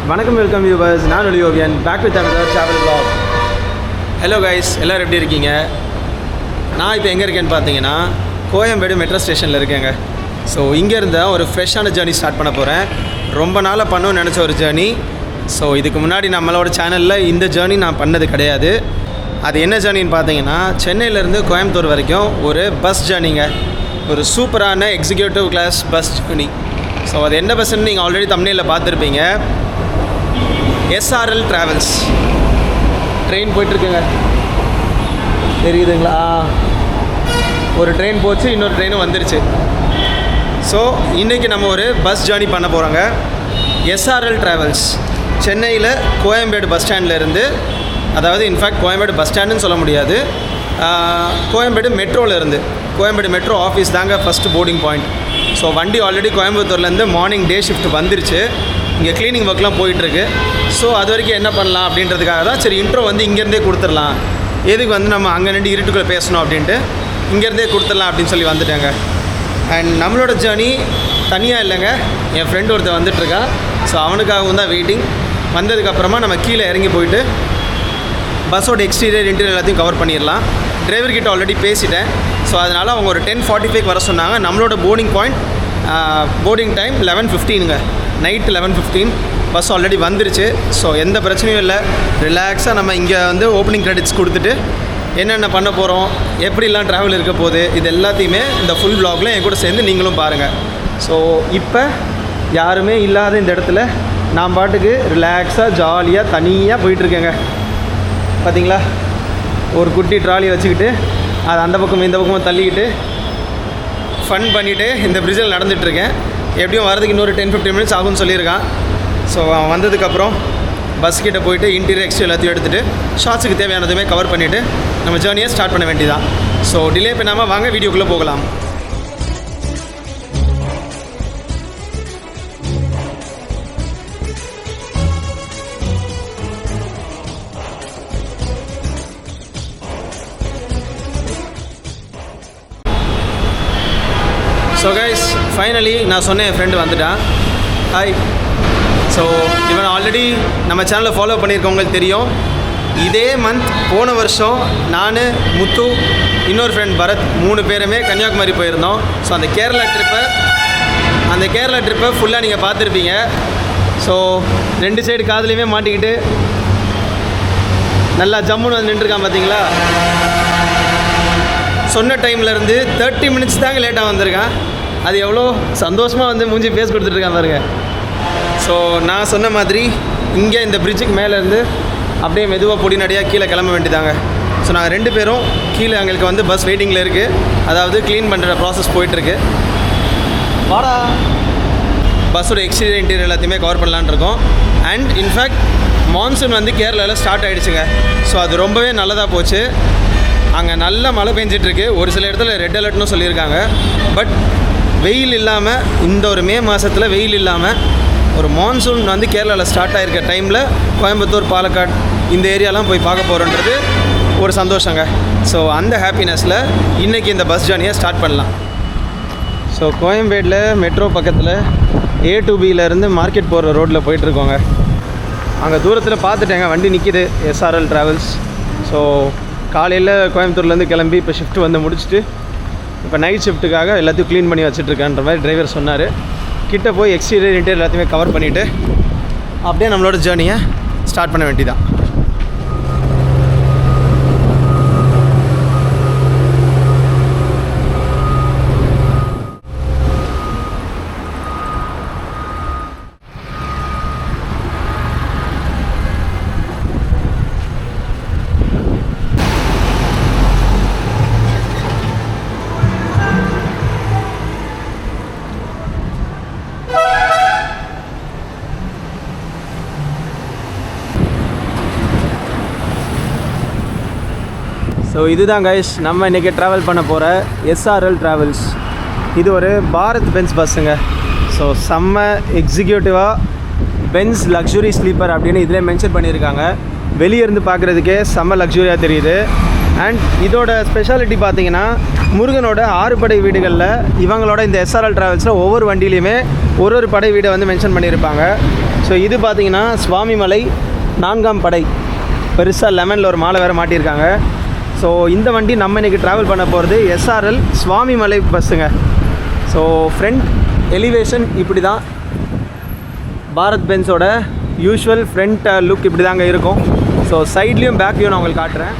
வணக்கம், welcome viewers. நான் ஒலியோவியன், back with another travel vlog. Hello guys, எல்லோரும் எப்படி இருக்கீங்க? நான் இப்போ எங்கே இருக்கேன்னு பார்த்தீங்கன்னா கோயம்பேடு மெட்ரோ ஸ்டேஷனில் இருக்கேங்க. ஸோ இங்கேருந்து ஒரு ஃப்ரெஷ்ஷான ஜேர்னி ஸ்டார்ட் பண்ண போகிறேன். ரொம்ப நாளாக பண்ணணும்னு நினச்ச ஒரு ஜேர்னி. ஸோ இதுக்கு முன்னாடி நம்மளோட சேனலில் இந்த ஜேர்னி நான் பண்ணது கிடையாது. அது என்ன ஜேர்னின்னு பார்த்தீங்கன்னா சென்னையிலேருந்து கோயம்புத்தூர் வரைக்கும் ஒரு பஸ் ஜேர்னிங்க. ஒரு சூப்பரான executive class bus journey. So அது என்ன பஸ்ன்னு நீங்கள் ஆல்ரெடி தம்ப்நெயிலில் பார்த்துருப்பீங்க. எஸ்ஆர்எல் ட்ராவல்ஸ் ட்ரெயின் போயிட்டுருக்குங்க, தெரியுதுங்களா? ஒரு ட்ரெயின் போச்சு, இன்னொரு ட்ரெயினும் வந்துருச்சு. ஸோ இன்றைக்கி நம்ம ஒரு பஸ் ஜேர்னி பண்ண போகிறோங்க. எஸ்ஆர்எல் ட்ராவல்ஸ் சென்னையில் கோயம்பேடு பஸ் ஸ்டாண்ட்லேருந்து, அதாவது இன்ஃபேக்ட் கோயம்பேடு பஸ் ஸ்டாண்டுன்னு சொல்ல முடியாது, கோயம்பேடு மெட்ரோவிலேருந்து, கோயம்பேடு மெட்ரோ ஆஃபீஸ் தாங்க ஃபஸ்ட்டு போர்டிங் பாயிண்ட். ஸோ வண்டி ஆல்ரெடி கோயம்புத்தூர்லேருந்து மார்னிங் டே ஷிஃப்ட் வந்துருச்சு. இங்கே க்ளீனிங் ஒர்க்லாம் போயிட்டுருக்கு. ஸோ அது வரைக்கும் என்ன பண்ணலாம் அப்படின்றதுக்காக தான் சரி இன்ட்ரோ வந்து இங்கேருந்தே கொடுத்துடலாம். எதுக்கு வந்து நம்ம அங்கே நின்று இருட்டுக்குள்ளே பேசணும் அப்படின்ட்டு இங்கேருந்தே கொடுத்துடலாம் அப்படின்னு சொல்லி வந்துட்டேங்க. அண்ட் நம்மளோட ஜேர்னி தனியாக இல்லைங்க, என் ஃப்ரெண்டு ஒருத்தர் வந்துட்டுருக்கான். ஸோ அவனுக்காகவும் தான் வெயிட்டிங். வந்ததுக்கப்புறமா நம்ம கீழே இறங்கி போயிட்டு பஸ்ஸோட எக்ஸ்டீரியர் இன்டீரியர் எல்லாத்தையும் கவர் பண்ணிடலாம். டிரைவர்கிட்ட ஆல்ரெடி பேசிட்டேன். ஸோ அதனால் அவங்க ஒரு 10:45 வர சொன்னாங்க. நம்மளோட போர்டிங் டைம் 11:15ங்க, நைட் 11:15. பஸ் ஆல்ரெடி வந்துருச்சு. ஸோ எந்த பிரச்சனையும் இல்லை, ரிலாக்ஸாக நம்ம இங்கே வந்து ஓப்பனிங் கிரெடிட்ஸ் கொடுத்துட்டு என்னென்ன பண்ண போகிறோம், எப்படிலாம் ட்ராவல் இருக்க போகுது, இது எல்லாத்தையுமே இந்த ஃபுல் vlogல என் கூட சேர்ந்து நீங்களும் பாருங்கள். ஸோ இப்போ யாருமே இல்லாத இந்த இடத்துல நான் பாட்டுக்கு ரிலாக்ஸாக ஜாலியாக தனியாக போயிட்டுருக்கேங்க. பார்த்தீங்களா, ஒரு குட்டி ட்ராலியை வச்சுக்கிட்டு அது அந்த பக்கம் இந்த பக்கமாக தள்ளிக்கிட்டு ஃபன் பண்ணிவிட்டு இந்த பிரிட்ஜில் நடந்துகிட்ருக்கேன். எப்படியும் வரதுக்கு இன்னொரு 10-15 மினிட்ஸ் ஆகும்னு சொல்லியிருக்கான். ஸோ அவன் வந்ததுக்கப்புறம் பஸ்கிட்ட போயிட்டு இன்டீரியர் எக்ஸ்ட்ரா எல்லாத்தையும் எடுத்துகிட்டு ஷார்ட்ஸுக்கு தேவையானதுமே கவர் பண்ணிவிட்டு நம்ம ஜேர்னியை ஸ்டார்ட் பண்ண வேண்டியதான். ஸோ டிலே பண்ணாமல் வாங்க வீடியோக்குள்ளே போகலாம். ஸோ கைஸ், ஃபைனலி நான் சொன்ன என் ஃப்ரெண்டு வந்துட்டான். ஹாய். ஸோ இவன் ஆல்ரெடி நம்ம சேனலை ஃபாலோ பண்ணியிருக்கவங்களுக்கு தெரியும். இதே மந்த் போன வருஷம் நான், முத்து, இன்னொரு ஃப்ரெண்ட் பரத் 3 பேருமே கன்னியாகுமரி போயிருந்தோம். ஸோ அந்த கேரளா ட்ரிப்பை ஃபுல்லாக நீங்கள் பார்த்துருப்பீங்க. ஸோ 2 சைடு காதுலையுமே மாட்டிக்கிட்டு நல்லா ஜம்முன்னு வந்து நின்றுருக்கான். பார்த்தீங்களா, சொன்ன டைம்லேருந்து 30 மினிட்ஸ் தாங்க லேட்டாக வந்திருக்கான். அது எவ்வளோ சந்தோஷமாக வந்து மூஞ்சி பேஸ் கொடுத்துட்ருக்கான் பாருங்க. ஸோ நான் சொன்ன மாதிரி இங்கே இந்த பிரிட்ஜுக்கு மேலேருந்து அப்படியே மெதுவாக பொடிநடையாக கீழே கிளம்ப வேண்டியதாங்க. ஸோ நாங்கள் 2 பேரும் கீழே எங்களுக்கு வந்து பஸ் வெயிட்டிங்கில் இருக்குது. அதாவது க்ளீன் பண்ணுற ப்ராசஸ் போயிட்டுருக்கு. வாடா, பஸ்ஸோட எக்ஸ்டீரியர் இன்டீரியர் எல்லாத்தையுமே கவர் பண்ணலான்னு இருக்கோம். அண்ட் இன்ஃபேக்ட் மான்சூன் வந்து கேரளாவில் ஸ்டார்ட் ஆகிடுச்சுங்க. ஸோ அது ரொம்பவே நல்லதாக போச்சு. அங்கே நல்ல மழை பெஞ்சிட்ருக்கு. ஒரு சில இடத்துல ரெட் அலர்ட்னு சொல்லியிருக்காங்க. பட் வெயில் இல்லாமல், இந்த ஒரு மே மாதத்தில் வெயில் இல்லாமல் ஒரு மான்சூன் வந்து கேரளாவில் ஸ்டார்ட் ஆகிருக்க டைமில் கோயம்புத்தூர், பாலக்காடு இந்த ஏரியாலாம் போய் பார்க்க போகிறோன்றது ஒரு சந்தோஷங்க. ஸோ அந்த ஹாப்பினஸில் இன்றைக்கி இந்த பஸ் ஜேர்னியை ஸ்டார்ட் பண்ணலாம். ஸோ கோயம்பேடில் மெட்ரோ பக்கத்தில் A to Bலேருந்து மார்க்கெட் போகிற ரோட்டில் போயிட்டுருக்கோங்க. அங்கே தூரத்தில் பார்த்துட்டேங்க வண்டி நிற்கிது, எஸ்ஆர்எல் ட்ராவல்ஸ். ஸோ காலையில் கோயம்புத்தூர்லேருந்து கிளம்பி இப்போ ஷிஃப்ட் வந்து முடிச்சுட்டு இப்போ நைட் ஷிஃப்ட்டுக்காக எல்லாத்தையும் க்ளீன் பண்ணி வச்சுட்ருக்கேன்ற மாதிரி டிரைவர் சொன்னார். கிட்டே போய் எக்ஸ்டீரியர் இன்டீரியர் எல்லாத்தையுமே கவர் பண்ணிவிட்டு அப்படியே நம்மளோட ஜேர்னியை ஸ்டார்ட் பண்ண வேண்டியதான். ஸோ இதுதான் கைஸ் நம்ம இன்றைக்கி ட்ராவல் பண்ண போகிற எஸ்ஆர்எல் ட்ராவல்ஸ். இது ஒரு பாரத் பென்ஸ் பஸ்ஸுங்க. ஸோ செம்ம எக்ஸிக்யூட்டிவாக பென்ஸ் லக்ஸுரி ஸ்லீப்பர் அப்படின்னு இதில் மென்ஷன் பண்ணியிருக்காங்க. வெளியே இருந்து பார்க்குறதுக்கே செம்ம லக்ஸுரியாக தெரியுது. அண்ட் இதோட ஸ்பெஷாலிட்டி பார்த்தீங்கன்னா முருகனோட 6 படை வீடுகளில் இவங்களோட இந்த எஸ்ஆர்எல் ட்ராவல்ஸில் ஒவ்வொரு வண்டியிலையுமே ஒரு படை வீடை வந்து மென்ஷன் பண்ணியிருப்பாங்க. ஸோ இது பார்த்தீங்கன்னா சுவாமிமலை 4ஆம் படை, பெருசாக லெமனில் ஒரு மாலை வேறு மாட்டியிருக்காங்க. ஸோ இந்த வண்டி நம்ம இன்றைக்கி ட்ராவல் பண்ண போகிறது எஸ்ஆர்எல் சுவாமிமலை பஸ்ஸுங்க. ஸோ ஃப்ரண்ட் எலிவேஷன் இப்படி தான், பாரத் பென்ஸோட யூஷுவல் ஃப்ரண்ட் லுக் இப்படி தாங்க இருக்கும். ஸோ சைட்லேயும் பேக் வியூ நான் உங்களுக்கு காட்டுறேன்.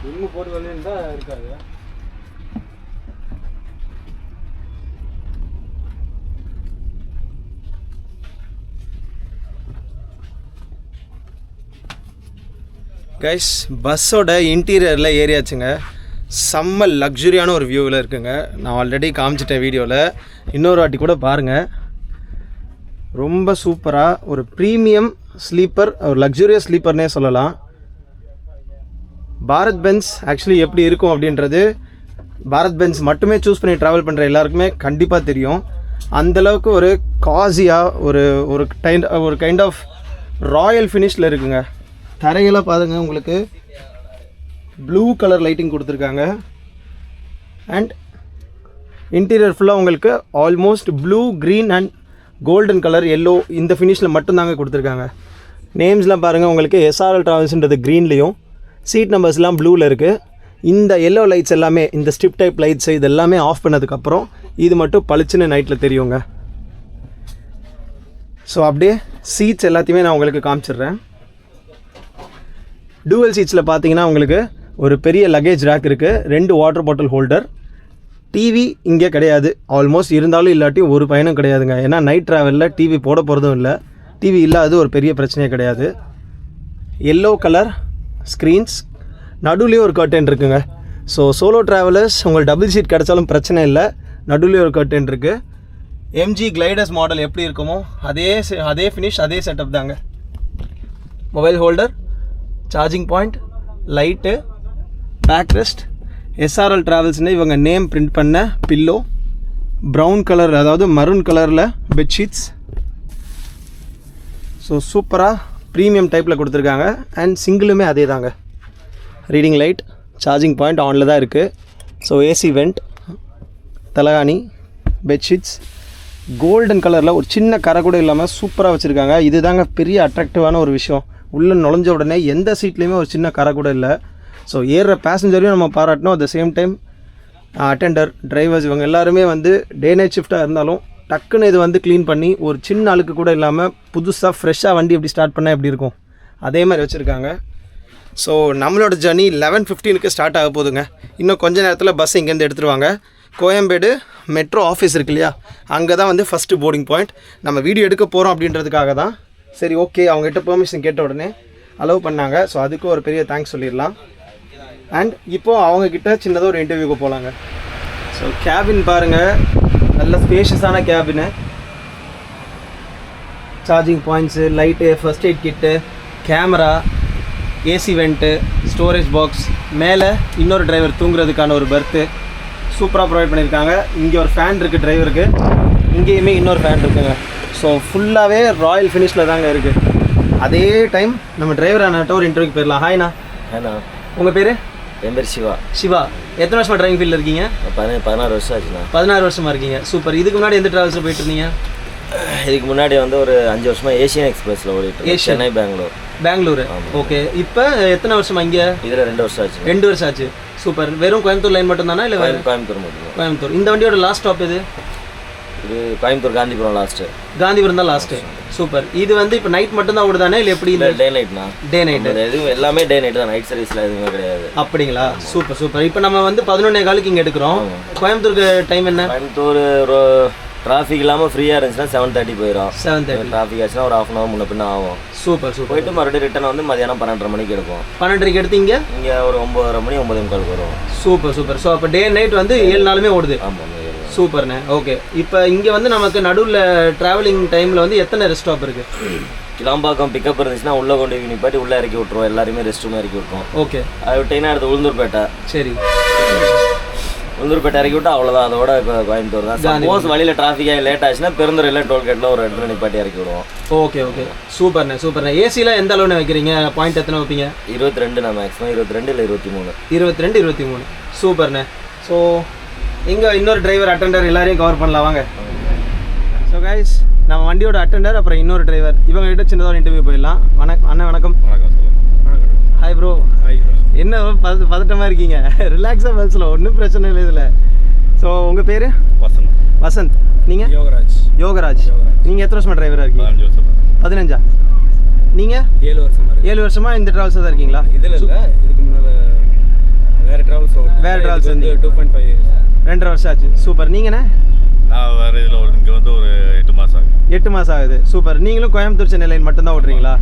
இன்னும் போட்டு வந்து இருக்காது. கைஸ், பஸ்ஸோட இன்டீரியரில் ஏறியாச்சுங்க. செம்ம லக்ஸுரியான ஒரு வியூவில் இருக்குங்க. நான் ஆல்ரெடி காமிச்சிட்டேன் வீடியோவில், இன்னொரு வாட்டி கூட பாருங்கள். ரொம்ப சூப்பராக ஒரு ப்ரீமியம் ஸ்லீப்பர், ஒரு லக்ஸுரியஸ் ஸ்லீப்பர்னே சொல்லலாம். பாரத் பென்ஸ் ஆக்சுவலி எப்படி இருக்கும் அப்படின்றது பாரத் பென்ஸ் மட்டுமே சூஸ் பண்ணி ட்ராவல் பண்ணுற எல்லாருக்குமே கண்டிப்பாக தெரியும். அந்தளவுக்கு ஒரு காஸியாக ஒரு கைண்ட் ஆஃப் ராயல் ஃபினிஷில் இருக்குங்க. தரையெல்லாம் பாருங்க, உங்களுக்கு ப்ளூ கலர் லைட்டிங் கொடுத்துருக்காங்க. அண்ட் இன்டீரியர் ஃபுல்லாக உங்களுக்கு almost blue, green and golden colour, yellow இந்த ஃபினிஷில் மட்டும்தாங்க கொடுத்துருக்காங்க. நேம்ஸ்லாம் பாருங்கள், உங்களுக்கு எஸ்ஆர்எல் ட்ராவல்ஸ்ன்றது க்ரீன்லேயும், சீட் நம்பர்ஸ்லாம் ப்ளூவில் இருக்குது. இந்த எல்லோ லைட்ஸ் எல்லாமே, இந்த ஸ்ட்ரிப் டைப் லைட்ஸ் இது எல்லாமே ஆஃப் பண்ணதுக்கப்புறம் இது மட்டும் பளிச்சுன்னு நைட்டில் தெரியுங்க. ஸோ அப்படியே சீட்ஸ் எல்லாத்தையுமே நான் உங்களுக்கு காமிச்சிடுறேன். டூவல் சீட்ஸில் பார்த்தீங்கன்னா உங்களுக்கு ஒரு பெரிய லக்கேஜ் ரேக் இருக்குது, 2 வாட்டர் பாட்டில் ஹோல்டர். டிவி இங்கே கிடையாது, ஆல்மோஸ்ட் இருந்தாலும் இல்லாட்டி ஒரு பயனும் கிடையாதுங்க. ஏன்னா நைட் ட்ராவலில் டிவி போட போகிறதும் இல்லை, டிவி இல்லாதது ஒரு பெரிய பிரச்சனையே கிடையாது. எல்லோ கலர் ஸ்க்ரீன்ஸ், நடுவுலேயும் ஒரு கர்டன் இருக்குங்க. ஸோ சோலோ ட்ராவலர்ஸ் உங்களுக்கு டபுள் சீட் கிடச்சாலும் பிரச்சனை இல்லை, நடுவுலேயும் ஒரு கர்டன் இருக்குது. எம்ஜி கிளைடர்ஸ் மாடல் எப்படி இருக்குமோ அதே ஃபினிஷ், அதே செட்டப் தாங்க. Mobile holder, charging point, light, back rest, SRL ட்ராவல்ஸ்னு இவங்க நேம் பிரிண்ட் பண்ண பில்லோ, ப்ரௌன் கலர் அதாவது மரூன் கலரில் பெட்ஷீட்ஸ். ஸோ சூப்பராக ப்ரீமியம் டைப்பில் கொடுத்துருக்காங்க. அண்ட் சிங்கிளுமே அதே தாங்க. ரீடிங் லைட், சார்ஜிங் பாயிண்ட் ஆனில் தான் இருக்குது. ஸோ ஏசி வெண்ட், தலகாணி, பெட்ஷீட்ஸ் கோல்டன் கலரில் ஒரு சின்ன கரை கூட இல்லாமல் சூப்பராக வச்சுருக்காங்க. இது தாங்க பெரிய அட்ராக்டிவான ஒரு விஷயம். உள்ளே நுழைஞ்ச உடனே எந்த சீட்லேயுமே ஒரு சின்ன கரை கூட இல்லை. ஸோ ஏறுற பேசஞ்சரையும் நம்ம பாராட்டணும். At the same time attender, drivers இவங்க எல்லாருமே வந்து டே நைட் ஷிஃப்ட்டாக இருந்தாலும் டக்குன்னு இது வந்து க்ளீன் பண்ணி ஒரு சின்ன அழுக்கு கூட இல்லாமல் புதுசாக ஃப்ரெஷ்ஷாக வண்டி எப்படி ஸ்டார்ட் பண்ணால் எப்படி இருக்கும் அதே மாதிரி வச்சுருக்காங்க. ஸோ நம்மளோட ஜர்னி 11:15 ஸ்டார்ட் ஆக போகுதுங்க. இன்னும் கொஞ்சம் நேரத்தில் பஸ் இங்கேருந்து எடுத்துருவாங்க. கோயம்பேடு மெட்ரோ ஆஃபீஸ் இருக்கு இல்லையா, அங்கே தான் வந்து ஃபஸ்ட்டு போர்டிங் பாயிண்ட். நம்ம வீடியோ எடுக்க போகிறோம் அப்படின்றதுக்காக தான். சரி, ஓகே, அவங்ககிட்ட பெர்மிஷன் கேட்ட உடனே அலோவ் பண்ணாங்க. ஸோ அதுக்கு ஒரு பெரிய தேங்க்ஸ் சொல்லிடலாம். அண்ட் இப்போது அவங்கக்கிட்ட சின்னதாக ஒரு இன்டர்வியூக்கு போகலாங்க. ஸோ கேபின் பாருங்கள், நல்ல ஸ்பேஷியஸான cabin, charging points, light, first aid kit, camera, AC vent, storage box, மேலே இன்னொரு டிரைவர் தூங்குறதுக்கான ஒரு பர்த்து சூப்பராக ப்ரொவைட் பண்ணியிருக்காங்க. இங்கே ஒரு ஃபேன் இருக்குது டிரைவருக்கு, இங்கேயுமே இன்னொரு ஃபேன் இருக்குங்க. ஸோ ஃபுல்லாகவே ராயல் ஃபினிஷில் தாங்க இருக்குது. அதே டைம் நம்ம டிரைவர் அண்ணாட்ட ஒரு இன்டர்வியூக்கு போயிடலாம். ஹாய்ண்ணா. ஹாய்ண்ணா. உங்கள் பேர்? என் பேர் சிவா. சிவா, எத்தனை வருஷமாக டிரைவிங் ஃபீல்டில் இருக்கீங்க? 16 வருஷம் ஆச்சுண்ணா. 16 வருஷமாக இருக்கீங்க. சூப்பர். இதுக்கு முன்னாடி எந்த ட்ராவல்ஸில் போயிட்டு இருந்தீங்க? இதுக்கு முன்னாடி வந்து ஒரு 5 வருஷமாக ஏஷியன் எக்ஸ்பிரஸில் ஓடிட்டு, சென்னை, பெங்களூர். ஓகே. இப்போ எத்தனை வருஷமா இங்கே? இதில் 2 வருஷம் ஆச்சு. 2 வருஷம் ஆச்சு. சூப்பர். வெறும் கோயம்புத்தூர் லைன் மட்டும் தானா இல்லை? கோயம்புத்தூர் மட்டும். கோயம்புத்தூர். இந்த வண்டியோட லாஸ்ட் ஸ்டாப் எது? இது கோயம்புத்தூர் காந்திபுரம் லாஸ்ட்டு. காந்திபுரம் தான் லாஸ்ட்டு. சூப்பர். இது வந்து இப்போ நைட் மட்டும் தான் ஓடுதானே இல்லை எப்படி? டே நைட்னா. Day night. எதுவும் எல்லாமே டே நைட் தான், நைட் சர்வீஸில் எதுவுமே கிடையாது. அப்படிங்களா? Super super. இப்போ நம்ம வந்து 11:15 இங்கே எடுக்கிறோம். கோயம்புத்தூருக்கு டைம் என்ன? கோயம்புத்தூர் டிராஃபிக் இல்லாமல் ஃப்ரீயாக இருந்துச்சுன்னா 7:30 போயிடும். 7:30 டிராஃபிக் ஆச்சுன்னா ஒரு 1/2 hour முன்ன பின்ன ஆகும். சூப்பர் போயிட்டு மறுபடியும் ரிட்டர்ன் வந்து மதியானம் 12:30 மணிக்கு எடுப்போம். 12:30 எடுத்தீங்க இங்கே ஒரு 9:30 மணி 9:45 வரும். சூப்பர். ஸோ அப்போ டே நைட் வந்து 7 நாளுமே ஓடுது. ஆமாம். சூப்பர்ண்ணே. ஓகே, இப்போ இங்கே வந்து நமக்கு நடுவில் ட்ராவலிங் டைமில் வந்து எத்தனை ரெஸ்ட் ஸ்டாப் இருக்குது? கிளாம்பாக்கம் பிக்கப் இருந்துச்சுன்னா உள்ளே கொண்டு போய் நிப்பாட்டி உள்ளே இறக்கி விட்ருவோம். எல்லாருமே ரெஸ்ட் ரூம் இறக்கி விட்ருவோம். ஓகே, அது விட்டிங்கன்னா அடுத்து உளுந்தூர்பேட்டை. சரி, உளுந்தூர்பேட்டை இறக்கி விட்டா அவ்வளோதான். அதோட கோயம்புத்தூர் தான். சப்போஸ் வழியில் டிராஃபிக்காக லேட் ஆச்சுன்னா பெருந்துறையில் டோல்கேட்டில் ஒரு இடத்துல நிப்பாட்டி இறக்கி விடுவோம். ஓகே. சூப்பர்ண்ணே. ஏசியில் எந்த அளவுன்னு வைக்கிறீங்க? பாயிண்ட் எத்தனை வைப்பீங்க? 22 நான் மேக்ஸிமம் 22 இல்லை 23. 23. சூப்பர்ண்ணே. ஸோ இங்கே இன்னொரு டிரைவர் அட்டெண்டர் எல்லாரையும் கவர் பண்ணலாம் வாங்க. ஸோ கைஸ், நம்ம வண்டியோட அட்டெண்டர் அப்புறம் இன்னொரு டிரைவர் இவங்ககிட்ட சின்னதாக ஒரு இன்டர்வியூ போயிடலாம். அண்ணன் வணக்கம். Hi bro. என்ன பதட்டமாக இருக்கீங்க? ரிலாக்ஸாக பேசலாம், ஒன்றும் பிரச்சனை இல்லை இதில். ஸோ உங்கள் பேர்? வசந்த். நீங்கள்? யோகராஜ். நீங்கள் எத்தனை வருஷமாக டிரைவராக இருக்கீங்க? 15. நீங்கள்? 7 வருஷமாக இந்த ட்ராவல்ஸில் தான் இருக்கீங்களா? வேறு ட்ராவல்ஸ் வந்து 2.5 வருஷம் ஆச்சு. சூப்பர். நீங்கண்ணே? நான் வேறு இதில் இங்கே வந்து ஒரு 8 மாதம் ஆகுது. 8 மாதம் ஆகுது. சூப்பர். நீங்களும் கோயம்புத்தூர் சென்னை லைன் மட்டும்தான் ஓட்டுறீங்களா?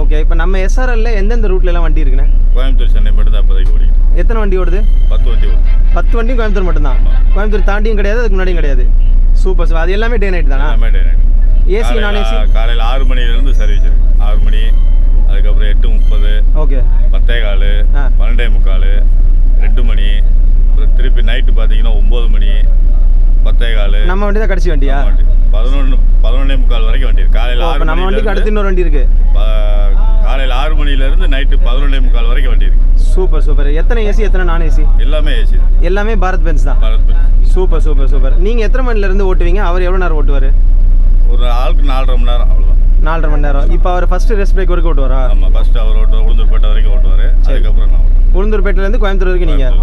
ஓகே. இப்போ நம்ம SRLல எந்தெந்த ரூட்லலாம் வண்டி இருக்குண்ணே? கோயம்புத்தூர் சென்னை மட்டும் தான் இப்போதைக்கு ஓடிக்கிட்டு. எத்தனை வண்டி ஓடுது? 10 வண்டி ஓடுது. 10 வண்டியும் கோயம்புத்தூர் மட்டும்தான். கோயம்புத்தூர் தாண்டியும் கிடையாது, அதுக்கு முன்னாடியும் கிடையாது. சூப்பர். அது எல்லாமே டே நைட் தானா? எல்லாமே டே நைட். ஏசி நான் ஏசி? காலையில் 6 மணிலேருந்து சர்வீஸ் இருக்குது. 6 மணி, அதுக்கப்புறம் 8:30. ஓகே. 10:15, 12:45, 2 மணி, அப்புறம் திருப்பி நைட்டு பார்த்தீங்கன்னா 9 மணி, 10:15. நம்ம வண்டி தான் கடைசி வண்டியா? 11:45 வரைக்கும் வண்டி இருக்கு. காலையில் 6 நம்ம வண்டிக்கு அடுத்து இன்னொரு வண்டி இருக்கு. காலையில் 6 மணிலேருந்து நைட்டு 11:45 வரைக்கும் வண்டி இருக்கு. சூப்பர். எத்தனை ஏசி எத்தனை நான் ஏசி? எல்லாமே ஏசி. எல்லாமே பாரத் பென்ஸ் தான். பாரத் பென்ஸ். சூப்பர். நீங்கள் எத்தனை மணிலேருந்து ஓட்டுவீங்க? அவர் எவ்வளோ நேரம் ஓட்டுவார்? ஒரு ஆளுக்கு 4.5 மணி நேரம், அவ்வளோதான். 4.5 மணி நேரம். இப்போ அவர் ஃபஸ்ட்டு ரெஸ்ட் பிரேக் வரைக்கும் ஓட்டுவாரா? ஆமாம், ஃபஸ்ட்டு அவர் உளுந்தூர்பேட்டை வரைக்கும் ஓட்டுவார். அதுக்கப்புறம் நான் உளுந்தூர்பேட்டையிலேருந்து கோயம்புத்தூர் வரைக்கும் நீங்கள்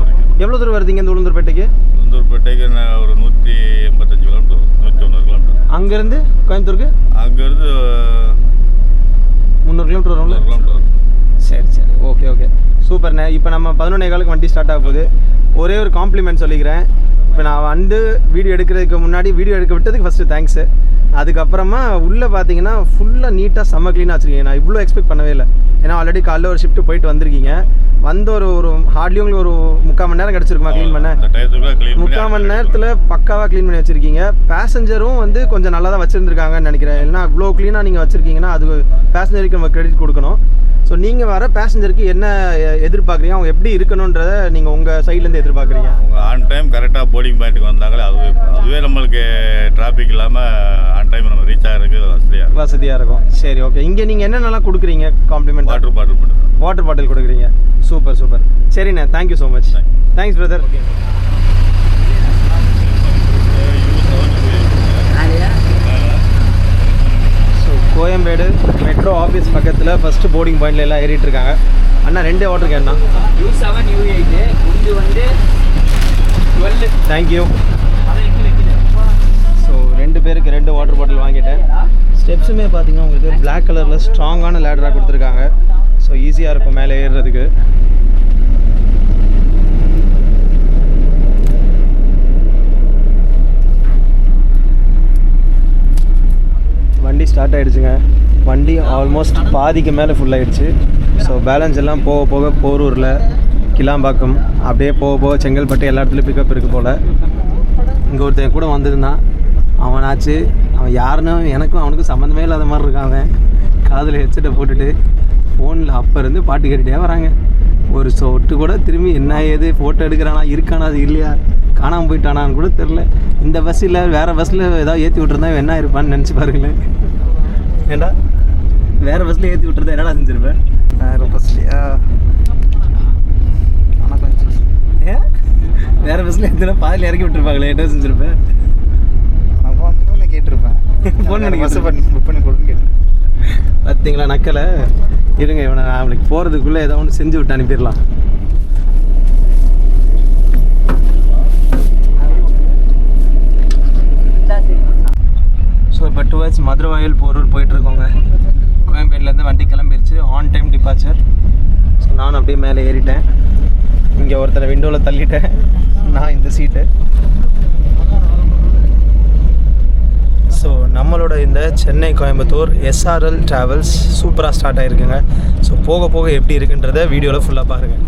எவ்வளோ தூரம் வருதுங்க இந்த உளுந்தூர்பேட்டைக்கு? உளுந்தூர்பேட்டைக்கு ஒரு 185 கிலோமீட்டர், 190 கிலோமீட்டர். அங்கேருந்து கோயம்புத்தூருக்கு? அங்கேருந்து 300 கிலோமீட்டர் வரும்ல? கிலோமீட்டர். சரி. ஓகே. சூப்பர்ண்ணே. இப்போ நம்ம 11:15 வண்டி ஸ்டார்ட் ஆக போகுது. ஒரே ஒரு காம்ப்ளிமெண்ட் சொல்லிக்கிறேன். இப்போ நான் வந்து வீடியோ எடுக்கிறதுக்கு முன்னாடி வீடியோ எடுக்க விட்டதுக்கு ஃபஸ்ட்டு தேங்க்ஸு. அதுக்கப்புறமா உள்ளே பார்த்தீங்கன்னா ஃபுல்லாக நீட்டாக செம்ம க்ளீனாக வச்சுருக்கீங்க. நான் இவ்வளோ எக்ஸ்பெக்ட் பண்ணவே இல்லை. ஏன்னா ஆல்ரெடி காலைல ஒரு ஷிஃப்ட்டு போயிட்டு வந்திருக்கீங்க. வந்து ஒரு ஹார்ட்லி உங்களுக்கு ஒரு 3/4 மணி நேரம் கிடச்சிருக்குமா க்ளீன் பண்ண? 3/4 மணி நேரத்தில் பக்காவாக க்ளீன் பண்ணி வச்சுருக்கீங்க. பேசஞ்சரும் வந்து கொஞ்சம் நல்லா தான் வச்சுருந்துருக்காங்கன்னு நினைக்கிறேன். ஏன்னா இவ்வளோ க்ளீனாக நீங்கள் வச்சுருக்கீங்கன்னா அது பேசஞ்சருக்கு நம்ம கிரெடிட் கொடுக்கணும். ஸோ நீங்கள் வர பேசஞ்சருக்கு என்ன எதிர்பார்க்குறீங்க, அவங்க எப்படி இருக்கணுன்றதை நீங்கள் உங்கள் சைட்லேருந்து எதிர்பார்க்குறீங்க? அவங்க ஆன் டைம் கரெக்டாக போர்டிங் பாயிண்ட்டுக்கு வந்தாங்களே அதுவே நம்மளுக்கு டிராஃபிக் இல்லாமல் ஆன் டைம் நம்ம ரீச் ஆகிறதுக்கு வசதியாக இருக்கும். சரி, ஓகே. இங்கே நீங்கள் என்னென்னலாம் கொடுக்குறீங்க காம்ப்ளிமெண்ட்? வாட்டர் பாட்டில் கொடுக்குறீங்க. சூப்பர். சரிண்ணே, thank you so much. Thanks brother. Koyambedu metro office பக்கத்தில் ஃபஸ்ட்டு போர்டிங் பாயிண்ட்ல எல்லாம் ஏறிட்டு இருக்காங்க. அண்ணா 2 வாட்டர் கேன்னா? U7 U8 இது வந்து 12. தேங்க்யூ. ஸோ 2 பேருக்கு 2 வாட்டர் பாட்டில் வாங்கிட்டேன். ஸ்டெப்ஸுமே பார்த்தீங்கன்னா உங்களுக்கு பிளாக் கலரில் ஸ்ட்ராங்கான லேடராக கொடுத்துருக்காங்க. ஸோ ஈஸியாக இருக்கும் மேலே ஏறுறதுக்கு. வண்டி ஸ்டார்ட் ஆகிடுச்சுங்க. வண்டி ஆல்மோஸ்ட் பாதிக்கு மேலே ஃபுல் ஆகிடுச்சு. ஸோ பேலன்ஸ் எல்லாம் போக போரூரில், கிளாம்பாக்கம், அப்படியே போக செங்கல்பட்டு எல்லா இடத்துலையும் பிக்கப் இருக்குது போல். இங்கே ஒருத்தன் கூட வந்திருந்தான். அவனாச்சு அவன் யாருன்னு எனக்கும் அவனுக்கும் சம்மந்தமே இல்லாத மாதிரி இருக்கான். அவன் காதில் ஹெட்செட்டை போட்டுட்டு ஃபோனில் அப்போ இருந்து பாட்டு கேட்டுகிட்டே வராங்க. ஒரு சொட்டு கூட திரும்பி என்ன ஏது ஃபோட்டோ எடுக்கிறானா, இருக்கானா, அது இல்லையா, காணாமல் போயிட்டானான்னு கூட தெரில. இந்த பஸ்ஸில் வேறு பஸ்ஸில் ஏதாவது ஏற்றி விட்டுருந்தா என்ன இருப்பான்னு நினச்சி பாருங்களேன். ஏண்டா வேறு பஸ்ஸில் ஏற்றி விட்டுருந்தா என்னடா செஞ்சுருப்பேன்? வேறு பஸ்லையா? ஆனால் கொஞ்சம் ஏன் வேறு பஸ்ஸில் எத்தனை பாதியில் இறக்கி விட்டுருப்பாங்களே, என்ன செஞ்சுருப்பேன்? நான் கேட்டிருப்பேன். ஃபோன் பண்ணி புக் பண்ணி கொடுன்னு கேட்டேன். பார்த்தீங்களா நக்கலை? இருங்க, இவனை அவனுக்கு போகிறதுக்குள்ளே ஏதோ ஒன்று செஞ்சு விட்டு அனுப்பிடலாம். ஸோ இப்போ டுவர்ட்ஸ் மதுரவாயல் போரூர் போயிட்டுருக்கோங்க. கோயம்பேட்டிலேருந்து வண்டி கிளம்பிடுச்சு. On time departure. ஸோ நானும் அப்படியே மேலே ஏறிட்டேன். இங்கே ஒருத்தரை விண்டோவில் தள்ளிட்டேன். நான் இந்த சீட்டு. ஸோ நம்மளோட இந்த சென்னை கோயம்புத்தூர் எஸ்ஆர்எல் ட்ராவல்ஸ் சூப்பராக ஸ்டார்ட் ஆகிருக்குங்க. ஸோ போக போக எப்படி இருக்குன்றத வீடியோவில் ஃபுல்லாக பாருங்கள்.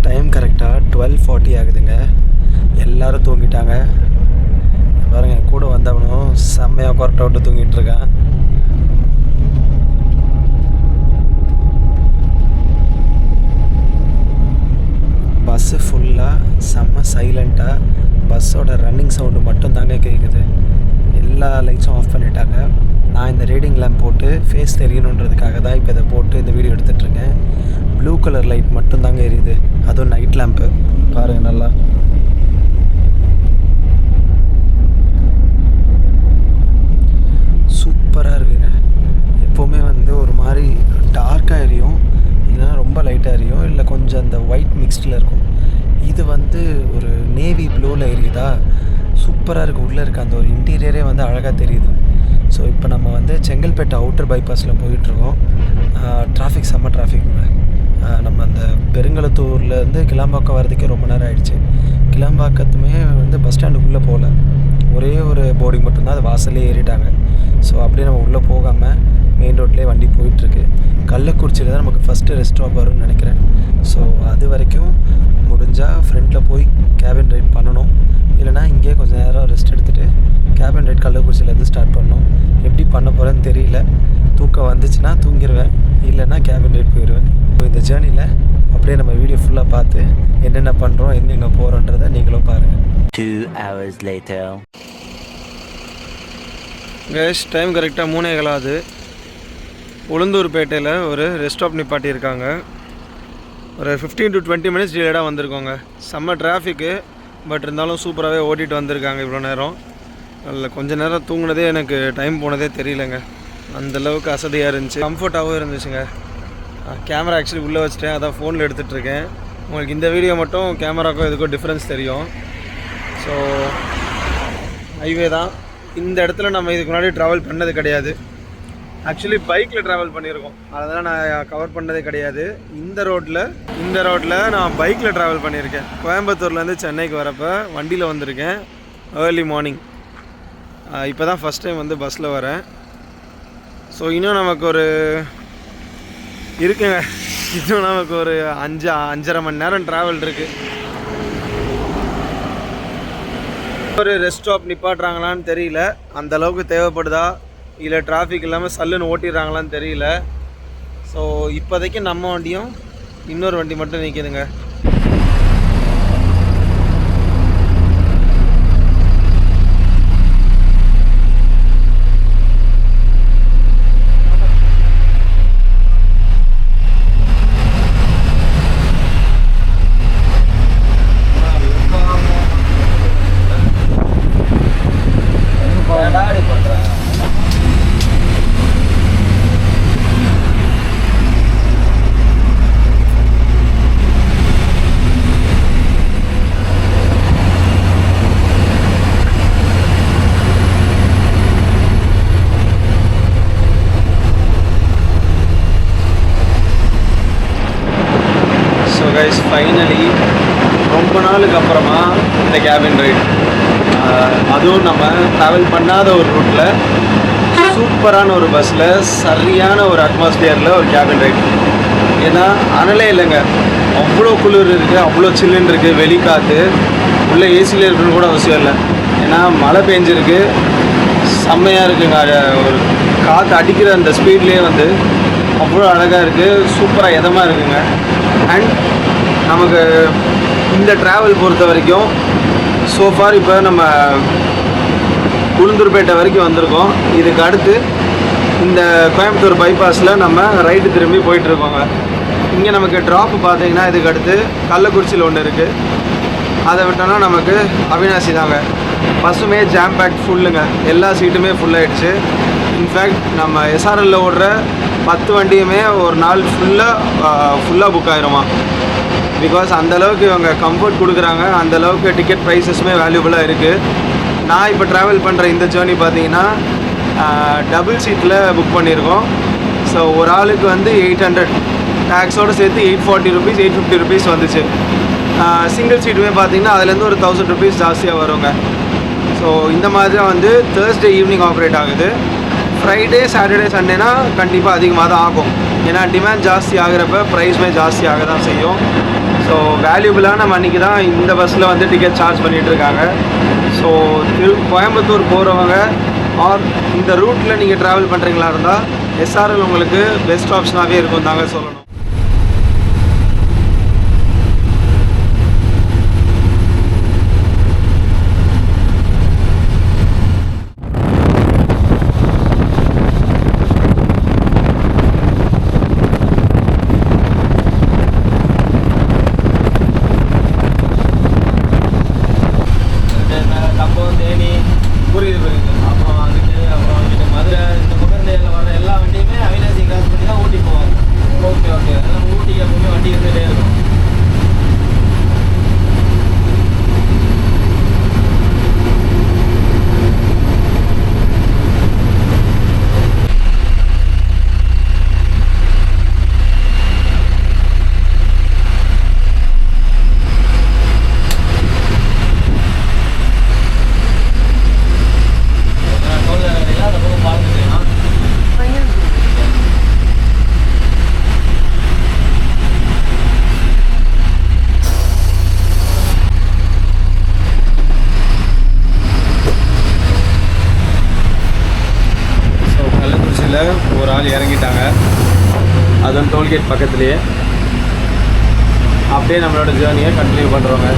டைம் கரெக்டாக 12:40 ஆகுதுங்க. எல்லோரும் தூங்கிட்டாங்க. பாருங்கள், கூட வந்தவனும் செம்மையாக கொரட்டை விட்டு தூங்கிட்டு இருக்கான். பஸ்ஸு ஃபுல்லாக செம்ம சைலண்ட்டாக, பஸ்ஸோட ரன்னிங் சவுண்டு மட்டும் தாங்க கேட்குது. எல்லா லைட்ஸும் ஆஃப் பண்ணிட்டாங்க. நான் இந்த ரீடிங் லேம்ப் போட்டு ஃபேஸ் தெரியணுன்றதுக்காக தான் இப்போ இதை போட்டு இந்த வீடியோ எடுத்துகிட்ருக்கேன். ப்ளூ கலர் லைட் மட்டும் தாங்க எரியுது, அதுவும் நைட் லேம்ப்பு. பாருங்கள் நல்லா. சூப்பராக இருக்குங்க. எப்போவுமே வந்து ஒரு மாதிரி டார்க்காக எரியும், இல்லைனா ரொம்ப லைட்டாக எரியும், இல்லை கொஞ்சம் அந்த ஒயிட் மிக்ஸ்டில் இருக்கும். இது வந்து ஒரு நேவி ப்ளூவில் எரியுதா, சூப்பராக இருக்குது. உள்ளே இருக்க அந்த ஒரு இன்டீரியரே வந்து அழகாக தெரியுது. ஸோ இப்போ நம்ம வந்து செங்கல்பேட்டை அவுட்டர் பைபாஸில் போயிட்டுருக்கோம். டிராஃபிக் செம்ம டிராஃபிக்குங்க. நம்ம அந்த பெருங்களத்தூர்லேருந்து கிளாம்பாக்கம் வரதுக்கே ரொம்ப நேரம் ஆகிடுச்சு. கிளாம்பாக்கத்துமே வந்து பஸ் ஸ்டாண்டுக்குள்ளே போகல, ஒரே ஒரு போர்டிங் மட்டும்தான், அது வாசல்லே ஏறிட்டாங்க. ஸோ அப்படியே நம்ம உள்ளே போகாமல் மெயின் ரோட்லேயே வண்டி போயிட்டுருக்கு. கள்ளக்குறிச்சியில் தான் நமக்கு ஃபஸ்ட்டு ரெஸ்ட் ஸ்டாப் வரும்னு நினைக்கிறேன். ஸோ அது வரைக்கும் முடிஞ்சால் ஃப்ரண்ட்டில் போய் கேபின் ரைட் பண்ணணும், இல்லைனா இங்கே கொஞ்சம் நேரம் ரெஸ்ட் எடுத்துகிட்டு கேபின் ரைட் கள்ளக்குறிச்சியிலேருந்து ஸ்டார்ட் பண்ணணும். எப்படி பண்ண போகிறேன்னு தெரியல. தூக்கம் வந்துச்சுன்னா தூங்கிடுவேன், இல்லைன்னா கேபின் ரைட் போயிடுவேன். ஸோ இந்த ஜேர்னியில் அப்படியே நம்ம வீடியோ ஃபுல்லாக பார்த்து என்னென்ன பண்ணுறோம், எங்கெங்கே போகிறோன்றதை நீங்களும் பாருங்கள். 2 hours later. கேஷ் டைம் கரெக்டாக 3:15 ஆகுது. உளுந்தூர்பேட்டையில் ஒரு ரெஸ்ட் ஸ்டாப் நிப்பாட்டியிருக்காங்க. ஒரு 15 to 20 மினிட்ஸ் டிலேடாக வந்திருக்கோங்க. செம்ம டிராஃபிக்கு, பட் இருந்தாலும் சூப்பராகவே ஓட்டிகிட்டு வந்திருக்காங்க இவ்வளோ நேரம். அதில் கொஞ்சம் நேரம் தூங்கினதே எனக்கு டைம் போனதே தெரியலங்க. அந்தளவுக்கு அசதியாக இருந்துச்சு, கம்ஃபர்ட்டாகவும் இருந்துச்சுங்க. கேமரா ஆக்சுவலி உள்ளே வச்சுட்டேன், அதான் ஃபோனில் எடுத்துகிட்ருக்கேன். உங்களுக்கு இந்த வீடியோ மட்டும் கேமராக்கும் எதுக்கும் டிஃப்ரென்ஸ் தெரியும். ஸோ ஹைவே தான். இந்த இடத்துல நம்ம இதுக்கு முன்னாடி ட்ராவல் பண்ணது கிடையாது. ஆக்சுவலி பைக்கில் ட்ராவல் பண்ணியிருக்கோம், அதெல்லாம் நான் கவர் பண்ணதே கிடையாது. இந்த ரோட்டில் நான் பைக்கில் ட்ராவல் பண்ணியிருக்கேன். கோயம்புத்தூர்லேருந்து சென்னைக்கு வரப்போ வண்டியில் வந்திருக்கேன், ஏர்லி மார்னிங். இப்போ தான் ஃபஸ்ட் டைம் வந்து பஸ்ஸில் வரேன். ஸோ இன்னும் நமக்கு ஒரு இருக்குங்க, இன்னும் நமக்கு ஒரு 5.5 மணி நேரம் ட்ராவல் இருக்குது. ஒரு ரெஸ்ட் ஸ்டாப் நிப்பாட்டுறாங்களான்னு தெரியல, அந்தளவுக்கு தேவைப்படுதா, இல்லை டிராஃபிக் இல்லாமல் சல்லுன்னு ஓட்டிடுறாங்களான்னு தெரியல. ஸோ இப்போதைக்கு நம்ம வண்டியும் இன்னொரு வண்டி மட்டும் நிற்கிதுங்க. கைஸ் ஃபைனலி ரொம்ப நாளுக்கு அப்புறமா இந்த கேபின் ரைட், அதுவும் நம்ம ட்ராவல் பண்ணாத ஒரு ரூட்டில் சூப்பரான ஒரு பஸ்ஸில் சரியான ஒரு அட்மாஸ்பியரில் ஒரு கேபின் ரைட். ஏன்னா அனலே இல்லைங்க, அவ்வளோ குளிர் இருக்குது, அவ்வளோ சில்லுன்னு இருக்குது, வெளிக்காற்று. உள்ளே ஏசியில் இருக்குன்னு கூட அவசியம் இல்லை, ஏன்னா மழை பெஞ்சிருக்கு, செம்மையாக இருக்குங்க. ஒரு காற்று அடிக்கிற அந்த ஸ்பீட்லேயே வந்து அவ்வளோ அழகாக இருக்குது, சூப்பராக இதமாக இருக்குங்க. அண்ட் நமக்கு இந்த ட்ராவல் பொறுத்த வரைக்கும் சோஃபார் இப்போ நம்ம உளுந்தூர்பேட்டை வரைக்கும் வந்திருக்கோம். இதுக்கு அடுத்து இந்த கோயம்புத்தூர் பைபாஸில் நம்ம ரைட்டு திரும்பி போயிட்டுருக்கோங்க. இங்கே நமக்கு ட்ராப்பு பார்த்தீங்கன்னா இதுக்கு அடுத்து கள்ளக்குறிச்சியில் ஒன்று இருக்குது, அதை விட்டோன்னா நமக்கு அவினாசி தாங்க. பஸ்ஸுமே ஜாம் பேக் ஃபுல்லுங்க, எல்லா சீட்டுமே ஃபுல்லாகிடுச்சு. இன்ஃபேக்ட் நம்ம எஸ்ஆர்எல்லில் ஓடுற 10 வண்டியுமே ஒரு நாள் ஃபுல்லாக புக் ஆகிருமா. பிகாஸ் அந்தளவுக்கு இவங்க கம்ஃபர்ட் கொடுக்குறாங்க, அந்தளவுக்கு டிக்கெட் ப்ரைஸஸுமே வேல்யூபுளாக இருக்குது. நான் இப்போ ட்ராவல் பண்ணுற இந்த ஜேர்னி பார்த்தீங்கன்னா டபுள் சீட்டில் புக் பண்ணியிருக்கோம். ஸோ ஒரு ஆளுக்கு வந்து 800 டேக்ஸோடு சேர்த்து 840 ருபீஸ் 850 ருபீஸ் வந்துச்சு. சிங்கிள் சீட்டுமே பார்த்தீங்கன்னா அதுலேருந்து ஒரு 1000 ருபீஸ் ஜாஸ்தியாக வருங்க. ஸோ இந்த மாதிரி தான் வந்து Thursday ஈவினிங் ஆப்ரேட் ஆகுது. ஃப்ரைடே சாட்டர்டே சண்டேனா கண்டிப்பாக அதிகமாக தான் ஆகும். ஏன்னா டிமாண்ட் ஜாஸ்தி ஆகிறப்ப ப்ரைஸுமே ஜாஸ்தி ஆக தான் செய்யும். ஸோ வேல்யூபிளான மணிக்கு தான் இந்த பஸ்ஸில் வந்து டிக்கெட் சார்ஜ் பண்ணிகிட்ருக்காங்க. ஸோ கோயம்புத்தூர் போகிறவங்க ஆர் இந்த ரூட்டில் நீங்கள் ட்ராவல் பண்ணுறீங்களா இருந்தால் SRL உங்களுக்கு பெஸ்ட் ஆப்ஷனாகவே இருக்கும் தாங்க சொல்லணும். புரியுது. அப்புறம் வந்துட்டு மதுரை இந்த முகர்ந்தையில் வர எல்லா வண்டியுமே அவினாசி கிராஸ் பண்ணி தான் ஊட்டி போவாங்க. ஓகே அதனால் ஊட்டிக்கு எப்பவுமே வண்டி இருந்துகிட்டே இருக்கும். ஒரு ஆள் இறங்கிட்டாங்க, அதுவும் டோல்கேட் பக்கத்துலேயே. அப்படியே நம்மளோட ஜேர்னியை கண்டினியூ பண்ணுறோங்க.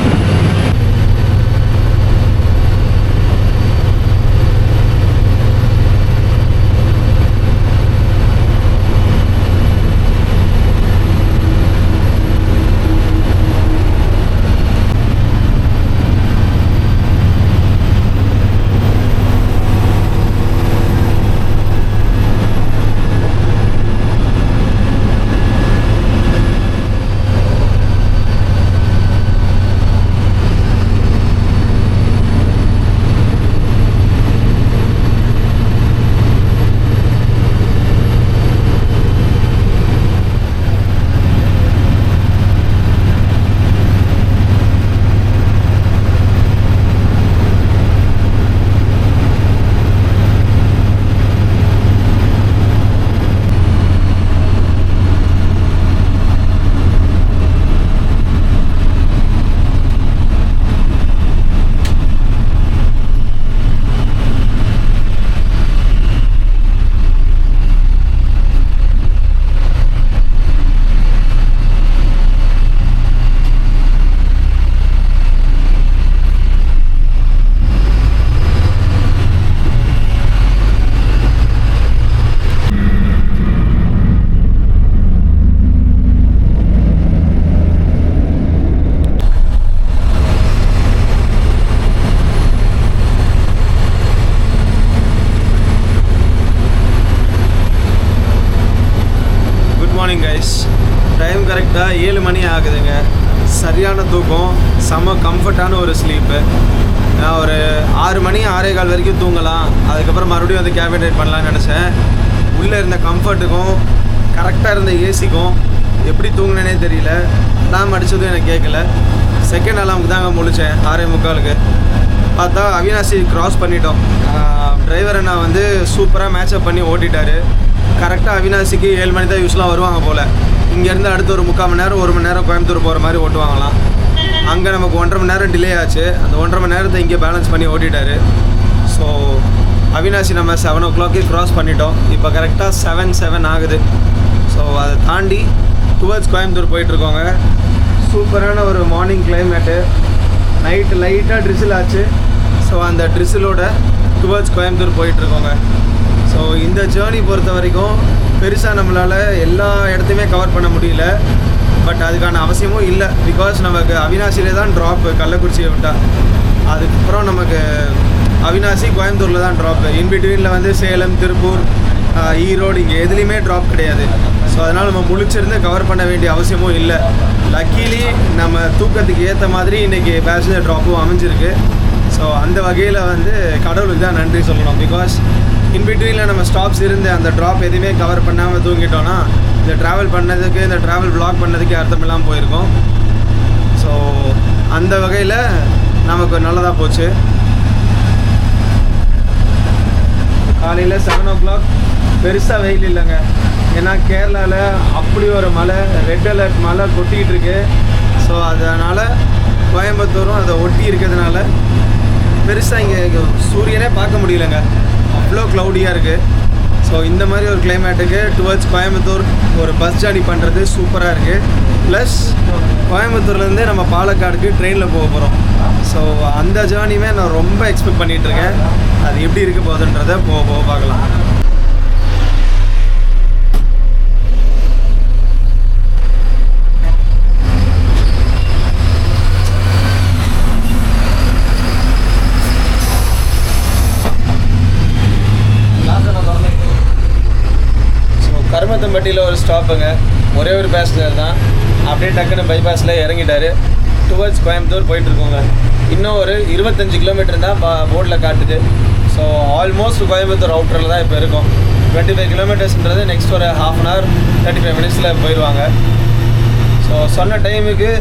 டைம் கரெக்டாக 7 மணி ஆகுதுங்க. சரியான தூக்கம், செம கம்ஃபர்டான ஒரு ஸ்லீப்பு. நான் ஒரு 6 மணி 6:15 வரைக்கும் தூங்கலாம், அதுக்கப்புறம் மறுபடியும் வந்து கேப் ரைட் பண்ணலான்னு நினச்சேன். உள்ளே இருந்த கம்ஃபர்ட்டுக்கும் கரெக்டாக இருந்த ஏசிக்கும் எப்படி தூங்கினேனே தெரியல. அலாம் அடித்ததும் எனக்கு கேட்கல. செகண்ட் அலாமுக்கு தாங்க முழித்தேன் 6:45. பார்த்தா அவினாசி க்ராஸ் பண்ணிட்டோம். டிரைவரை நான் வந்து சூப்பராக மேட்சப் பண்ணி ஓட்டிட்டார். கரெக்டாக அவினாசிக்கு 7 மணி தான் யூஸ்லாம் வருவாங்க போல். இங்கேருந்து அடுத்து ஒரு 3/4 மணி நேரம் 1 மணி நேரம் கோயம்புத்தூர் போகிற மாதிரி ஓட்டுவாங்களாம். அங்கே நமக்கு 1.5 மணி நேரம் டிலே ஆச்சு. அந்த 1.5 மணி நேரத்தை இங்கே பேலன்ஸ் பண்ணி ஓட்டிட்டார். ஸோ அவினாசி நம்ம 7 o'clock க்ராஸ் பண்ணிட்டோம். இப்போ கரெக்டாக 7 ஆகுது. ஸோ அதை தாண்டி டுவர்ட்ஸ் கோயம்புத்தூர் போயிட்டுருக்கோங்க. சூப்பரான ஒரு மார்னிங் கிளைமேட்டு. நைட்டு லைட்டாக ட்ரிசில் ஆச்சு. ஸோ அந்த ட்ரிசிலோட டுவர்ட்ஸ் கோயம்புத்தூர் போயிட்டுருக்கோங்க. ஸோ இந்த ஜேர்னி பொறுத்த வரைக்கும் பெருசாக நம்மளால் எல்லா இடத்தையுமே கவர் பண்ண முடியல. பட் அதுக்கான அவசியமும் இல்லை. பிகாஸ் நமக்கு அவினாசியிலே தான் ட்ராப்பு, கள்ளக்குறிச்சியை விட்டால். அதுக்கப்புறம் நமக்கு அவினாசி கோயம்புத்தூரில் தான் ட்ராப்பு. இன்பிட்வீனில் வந்து சேலம், திருப்பூர், ஈரோடு இங்கே எதுலேயுமே ட்ராப் கிடையாது. ஸோ அதனால் நம்ம முழிச்சிருந்து கவர் பண்ண வேண்டிய அவசியமும் இல்லை. லக்கீலி நம்ம தூக்கத்துக்கு ஏற்ற மாதிரி இன்றைக்கி பேசஞ்சர் ட்ராப்பும் அமைஞ்சிருக்கு. ஸோ அந்த வகையில் வந்து கடவுளுக்கு தான் நன்றி சொல்லணும். பிகாஸ் இன்பிட்வீனில் நம்ம ஸ்டாப்ஸ் இருந்து அந்த ட்ராப் எதுவுமே கவர் பண்ணாமல் தூங்கிட்டோன்னா இந்த ட்ராவல் பண்ணதுக்கு, இந்த ட்ராவல் வ்ளாக் பண்ணதுக்கு அர்த்தமெல்லாம் போயிருக்கோம். ஸோ அந்த வகையில் நமக்கு நல்லதாக போச்சு. காலையில் 7 o'clock பெருசாக வெயில் இல்லைங்க. ஏன்னா கேரளாவில் அப்படி ஒரு மழை, ரெட் அலர்ட் மழை கொட்டிக்கிட்டு இருக்கு. ஸோ அதனால் கோயம்புத்தூரும் அதை ஒட்டி இருக்கிறதுனால பெருசாக இங்கே சூரியனே பார்க்க முடியலங்க, அவ்வளோ க்ளவுடியாக இருக்குது. ஸோ இந்த மாதிரி ஒரு கிளைமேட்டுக்கு டுவர்ட்ஸ் கோயம்புத்தூர் ஒரு பஸ் ஜர்னி பண்ணுறது சூப்பராக இருக்குது. ப்ளஸ் கோயம்புத்தூர்லேருந்து நம்ம பாலக்காடுக்கு ட்ரெயினில் போக போகிறோம். ஸோ அந்த ஜேர்னியுமே நான் ரொம்ப எக்ஸ்பெக்ட் பண்ணிகிட்ருக்கேன். அது எப்படி இருக்க போகுதுன்றதை போக போக பார்க்கலாம். கருமத்தம்பட்டியில் ஒரு ஸ்டாப்புங்க, ஒரே ஒரு பேசஞ்சர் தான். அப்படியே டக்குன்னு பைபாஸில் இறங்கிட்டார். டுவர்ட்ஸ் கோயம்புத்தூர் போயிட்டுருக்கோங்க. இன்னும் ஒரு 25 கிலோமீட்டர் தான் போர்டில் காட்டுது. ஸோ ஆல்மோஸ்ட் கோயம்புத்தூர் அவுட்டரில் தான் இப்போ இருக்கும். 25 கிலோமீட்டர்ஸ்ன்றது நெக்ஸ்ட் ஒரு 1/2 hour 35 minutes போயிடுவாங்க. ஸோ சொன்ன டைமுக்கு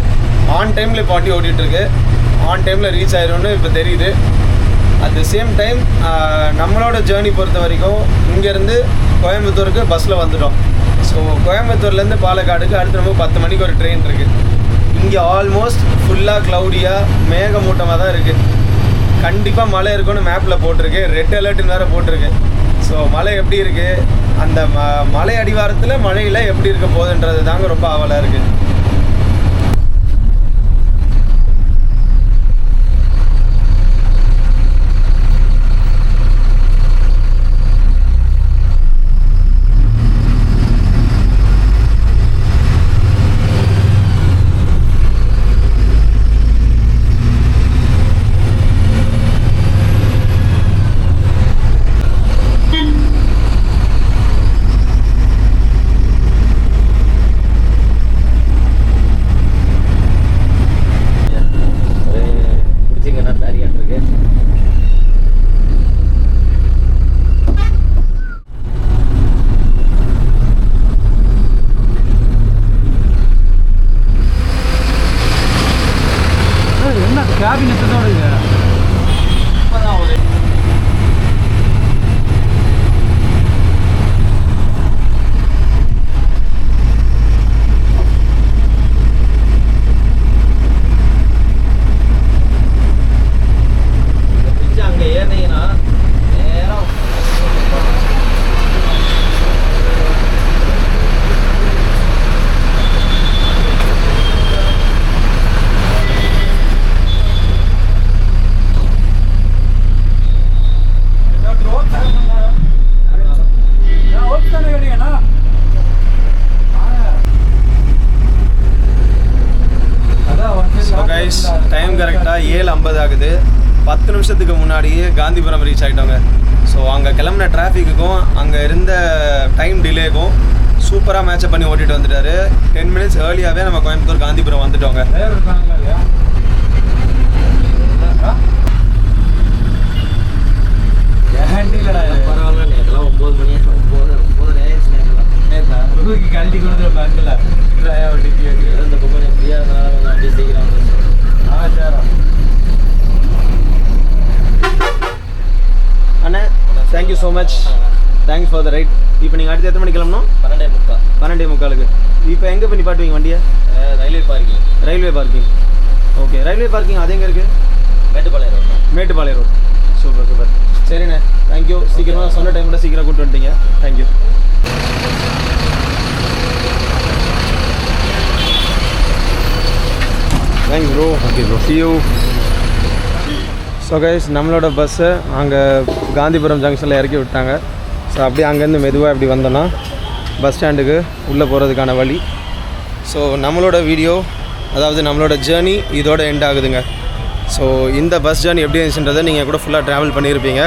ஆன் டைமில் இப்போ வண்டி ஓட்டிகிட்ருக்கு. ஆன் டைமில் ரீச் ஆயிடும்னு இப்போ தெரியுது. அட் த சேம் டைம் நம்மளோட ஜேர்னி பொறுத்த வரைக்கும் இங்கேருந்து கோயம்புத்தூருக்கு பஸ்ஸில் வந்துட்டோம். ஸோ கோயம்புத்தூர்லேருந்து பாலக்காடுக்கு அடுத்த நம்ம 10 மணிக்கு ஒரு ட்ரெயின் இருக்குது. இங்கே ஆல்மோஸ்ட் ஃபுல்லாக க்ளவுடியாக மேகமூட்டமாக தான் இருக்குது. கண்டிப்பாக மழை இருக்குன்னு மேப்பில் போட்டிருக்கு, ரெட் அலர்ட்னு வேறு போட்டிருக்கு. ஸோ மழை எப்படி இருக்குது, அந்த மலை அடிவாரத்தில் மழையில் எப்படி இருக்க போகுதுன்றது தாங்க ரொம்ப ஆவலாக இருக்குது. டைம் கரெக்டாக 7:50 ஆகுது. 10 நிமிஷத்துக்கு முன்னாடியே காந்திபுரம் ரீச் ஆகிட்டோங்க. ஸோ அங்கே கிளம்புன டிராஃபிக்குக்கும் அங்கே இருந்த டைம் டிலேக்கும் சூப்பராக மேட்சப் பண்ணி ஓட்டிகிட்டு வந்துட்டாரு. 10 minutes ஏர்லியாகவே நம்ம கோயம்புத்தூர் காந்திபுரம் வந்துட்டோங்க. பரவாயில்ல, நேற்றுலாம் 9 மணி 9:30 நேரத்தில் கழட்டி கொடுத்துரு பேங்கில் இந்த பக்கம் ஃப்ரீயாக இருந்தாலும் கொஞ்சம் அப்படியே சீக்கிரம் வந்துருச்சு. அண்ணே thank you so much, thanks for the right. இப்போ நீங்கள் அடுத்து எத்தனை மணிக்கு கிளம்பணும்? 12:45. இப்போ எங்கே போய் நிப்பாட்டுவீங்க வண்டியை? Railway parking. Railway parking. Okay, railway parking அது எங்கே இருக்குது? Mettupalayam road. Mettupalayam road. Super super. சரிண்ணே, தேங்க்யூ. சீக்கிரமாக சொன்ன டைமில் சீக்கிரம் கூப்பிட்டு வந்துட்டீங்க. Thank you. Thanks bro. Okay bro, see you. So guys, நம்மளோட பஸ்ஸை அங்கே காந்திபுரம் ஜங்ஷனில் இறக்கி விட்டாங்க. ஸோ அப்படியே அங்கேருந்து மெதுவாக இப்படி வந்தோன்னா பஸ் ஸ்டாண்டுக்கு உள்ளே போகிறதுக்கான வழி. ஸோ நம்மளோட வீடியோ, அதாவது நம்மளோட ஜேர்னி இதோட எண்ட் ஆகுதுங்க. ஸோ இந்த பஸ் ஜேர்னி எப்படி இருந்துச்சுன்றதை நீங்கள் கூட ஃபுல்லாக ட்ராவல் பண்ணியிருப்பீங்க.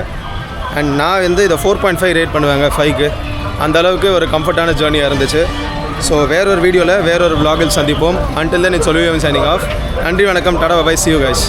அண்ட் நான் வந்து இதை 4.5 ரேட் பண்ணுவேங்க 5க்கு. அந்தளவுக்கு ஒரு கம்ஃபர்ட்டான ஜேர்னியாக இருந்துச்சு. ஸோ வேறொரு வீடியோவில் வேறொரு vlogல் சந்திப்போம். Until then, it's Olivia signing off. நன்றி, வணக்கம், tata, bye, see you guys.